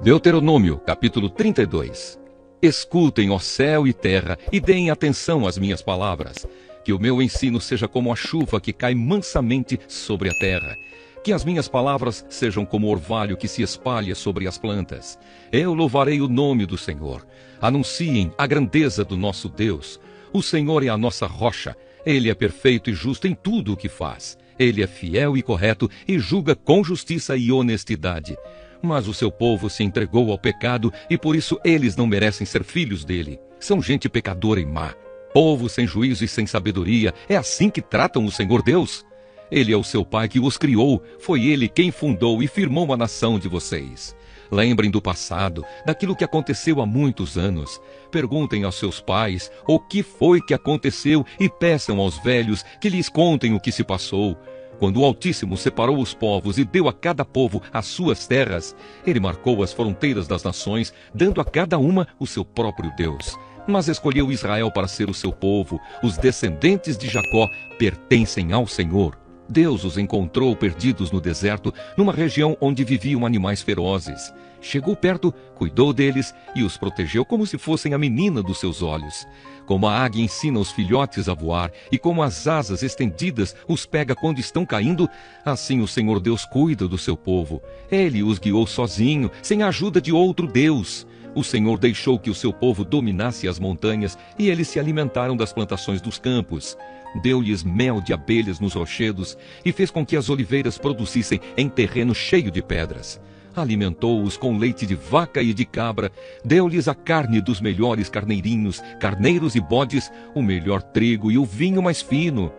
Deuteronômio, capítulo 32. Escutem, ó céu e terra, e deem atenção às minhas palavras. Que o meu ensino seja como a chuva que cai mansamente sobre a terra. Que as minhas palavras sejam como orvalho que se espalha sobre as plantas. Eu louvarei o nome do Senhor. Anunciem a grandeza do nosso Deus. O Senhor é a nossa rocha. Ele é perfeito e justo em tudo o que faz. Ele é fiel e correto e julga com justiça e honestidade. Mas o seu povo se entregou ao pecado e por isso eles não merecem ser filhos dele. São gente pecadora e má. Povo sem juízo e sem sabedoria. É assim que tratam o Senhor Deus? Ele é o seu pai que os criou. Foi ele quem fundou e firmou a nação de vocês. Lembrem do passado, daquilo que aconteceu há muitos anos. Perguntem aos seus pais o que foi que aconteceu e peçam aos velhos que lhes contem o que se passou. Quando o Altíssimo separou os povos e deu a cada povo as suas terras, ele marcou as fronteiras das nações, dando a cada uma o seu próprio Deus. Mas escolheu Israel para ser o seu povo. Os descendentes de Jacó pertencem ao Senhor. Deus os encontrou perdidos no deserto, numa região onde viviam animais ferozes. Chegou perto, cuidou deles e os protegeu como se fossem a menina dos seus olhos. Como a águia ensina os filhotes a voar e como as asas estendidas os pega quando estão caindo, assim o Senhor Deus cuida do seu povo. Ele os guiou sozinho, sem a ajuda de outro Deus. O Senhor deixou que o seu povo dominasse as montanhas e eles se alimentaram das plantações dos campos. Deu-lhes mel de abelhas nos rochedos e fez com que as oliveiras produzissem em terreno cheio de pedras. Alimentou-os com leite de vaca e de cabra, deu-lhes a carne dos melhores carneirinhos, carneiros e bodes, o melhor trigo e o vinho mais fino.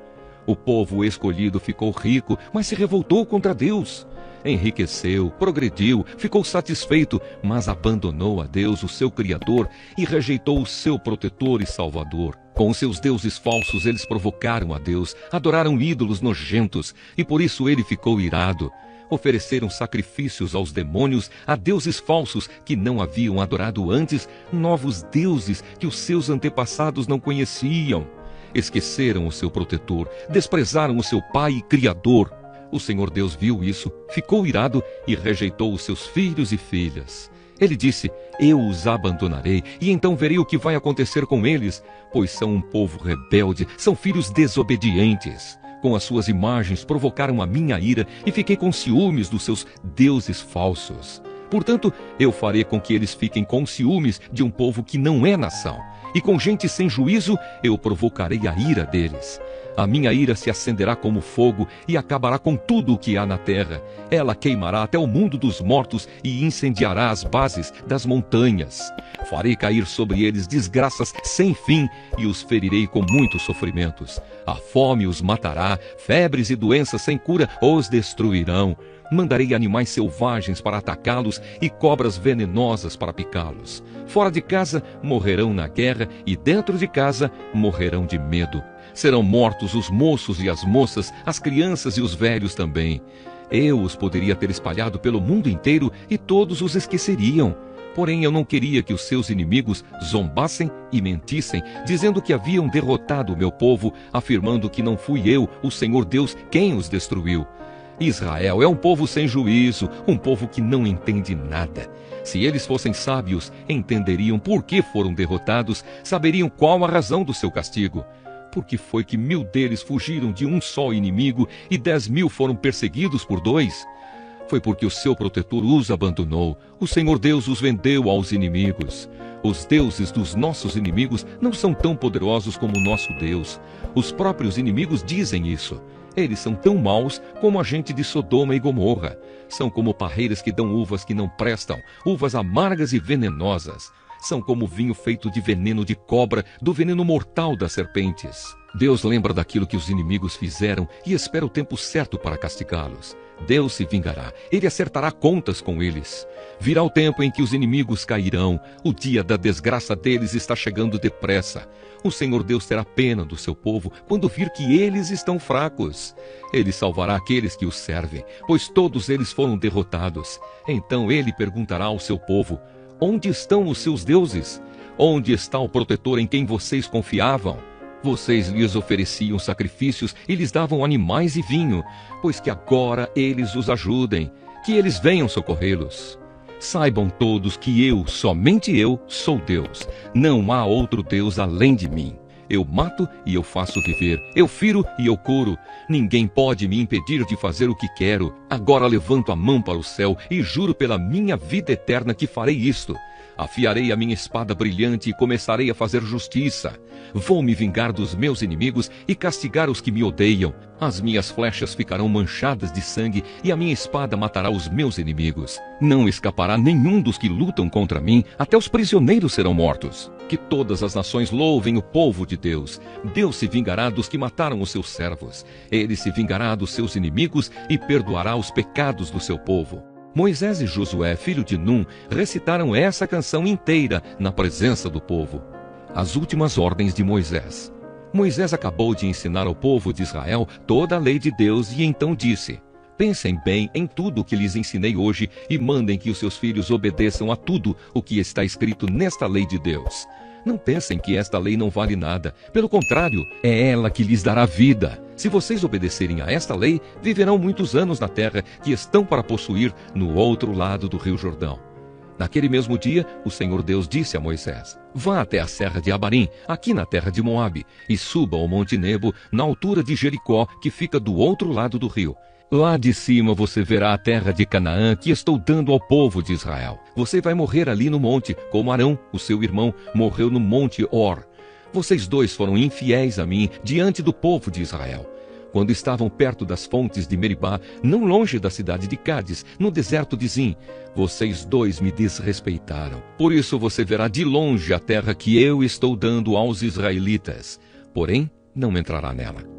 O povo escolhido ficou rico, mas se revoltou contra Deus. Enriqueceu, progrediu, ficou satisfeito, mas abandonou a Deus, o seu Criador, e rejeitou o seu protetor e Salvador. Com os seus deuses falsos eles provocaram a Deus, adoraram ídolos nojentos, e por isso ele ficou irado. Ofereceram sacrifícios aos demônios, a deuses falsos que não haviam adorado antes, novos deuses que os seus antepassados não conheciam. Esqueceram o seu protetor, desprezaram o seu pai e Criador. O Senhor Deus viu isso, ficou irado e rejeitou os seus filhos e filhas. Ele disse: eu os abandonarei, e então verei o que vai acontecer com eles, pois são um povo rebelde, são filhos desobedientes. Com as suas imagens provocaram a minha ira e fiquei com ciúmes dos seus deuses falsos. Portanto, eu farei com que eles fiquem com ciúmes de um povo que não é nação, e com gente sem juízo eu provocarei a ira deles. A minha ira se acenderá como fogo e acabará com tudo o que há na terra. Ela queimará até o mundo dos mortos e incendiará as bases das montanhas. Farei cair sobre eles desgraças sem fim e os ferirei com muitos sofrimentos. A fome os matará, febres e doenças sem cura os destruirão. Mandarei animais selvagens para atacá-los e cobras venenosas para picá-los. Fora de casa morrerão na guerra e dentro de casa morrerão de medo. Serão mortos os moços e as moças, as crianças e os velhos também. Eu os poderia ter espalhado pelo mundo inteiro e todos os esqueceriam. Porém, eu não queria que os seus inimigos zombassem e mentissem, dizendo que haviam derrotado o meu povo, afirmando que não fui eu, o Senhor Deus, quem os destruiu. Israel é um povo sem juízo, um povo que não entende nada. Se eles fossem sábios, entenderiam por que foram derrotados, saberiam qual a razão do seu castigo. Por que foi que 1000 deles fugiram de um só inimigo e 10.000 foram perseguidos por 2? Foi porque o seu protetor os abandonou. O Senhor Deus os vendeu aos inimigos. Os deuses dos nossos inimigos não são tão poderosos como o nosso Deus. Os próprios inimigos dizem isso. Eles são tão maus como a gente de Sodoma e Gomorra. São como parreiras que dão uvas que não prestam, uvas amargas e venenosas. São como vinho feito de veneno de cobra, do veneno mortal das serpentes. Deus lembra daquilo que os inimigos fizeram e espera o tempo certo para castigá-los. Deus se vingará, ele acertará contas com eles. Virá o tempo em que os inimigos cairão, o dia da desgraça deles está chegando depressa. O Senhor Deus terá pena do seu povo quando vir que eles estão fracos. Ele salvará aqueles que o servem, pois todos eles foram derrotados. Então ele perguntará ao seu povo: onde estão os seus deuses? Onde está o protetor em quem vocês confiavam? Vocês lhes ofereciam sacrifícios e lhes davam animais e vinho, pois que agora eles os ajudem, que eles venham socorrê-los. Saibam todos que eu, somente eu, sou Deus. Não há outro Deus além de mim. Eu mato e eu faço viver. Eu firo e eu curo. Ninguém pode me impedir de fazer o que quero. Agora levanto a mão para o céu e juro pela minha vida eterna que farei isto. Afiarei a minha espada brilhante e começarei a fazer justiça. Vou me vingar dos meus inimigos e castigar os que me odeiam. As minhas flechas ficarão manchadas de sangue e a minha espada matará os meus inimigos. Não escapará nenhum dos que lutam contra mim, até os prisioneiros serão mortos. Que todas as nações louvem o povo de Deus. Deus se vingará dos que mataram os seus servos. Ele se vingará dos seus inimigos e perdoará os pecados do seu povo. Moisés e Josué, filho de Num, recitaram essa canção inteira na presença do povo. As últimas ordens de Moisés. Moisés acabou de ensinar ao povo de Israel toda a lei de Deus e então disse: pensem bem em tudo o que lhes ensinei hoje e mandem que os seus filhos obedeçam a tudo o que está escrito nesta lei de Deus. Não pensem que esta lei não vale nada. Pelo contrário, é ela que lhes dará vida. Se vocês obedecerem a esta lei, viverão muitos anos na terra que estão para possuir no outro lado do rio Jordão. Naquele mesmo dia, o Senhor Deus disse a Moisés: vá até a serra de Abarim, aqui na terra de Moabe, e suba ao Monte Nebo, na altura de Jericó, que fica do outro lado do rio. Lá de cima você verá a terra de Canaã que estou dando ao povo de Israel. Você vai morrer ali no monte, como Arão, o seu irmão, morreu no monte Hor. Vocês dois foram infiéis a mim diante do povo de Israel. Quando estavam perto das fontes de Meribá, não longe da cidade de Cádiz, no deserto de Zim, vocês dois me desrespeitaram. Por isso você verá de longe a terra que eu estou dando aos israelitas, porém não entrará nela.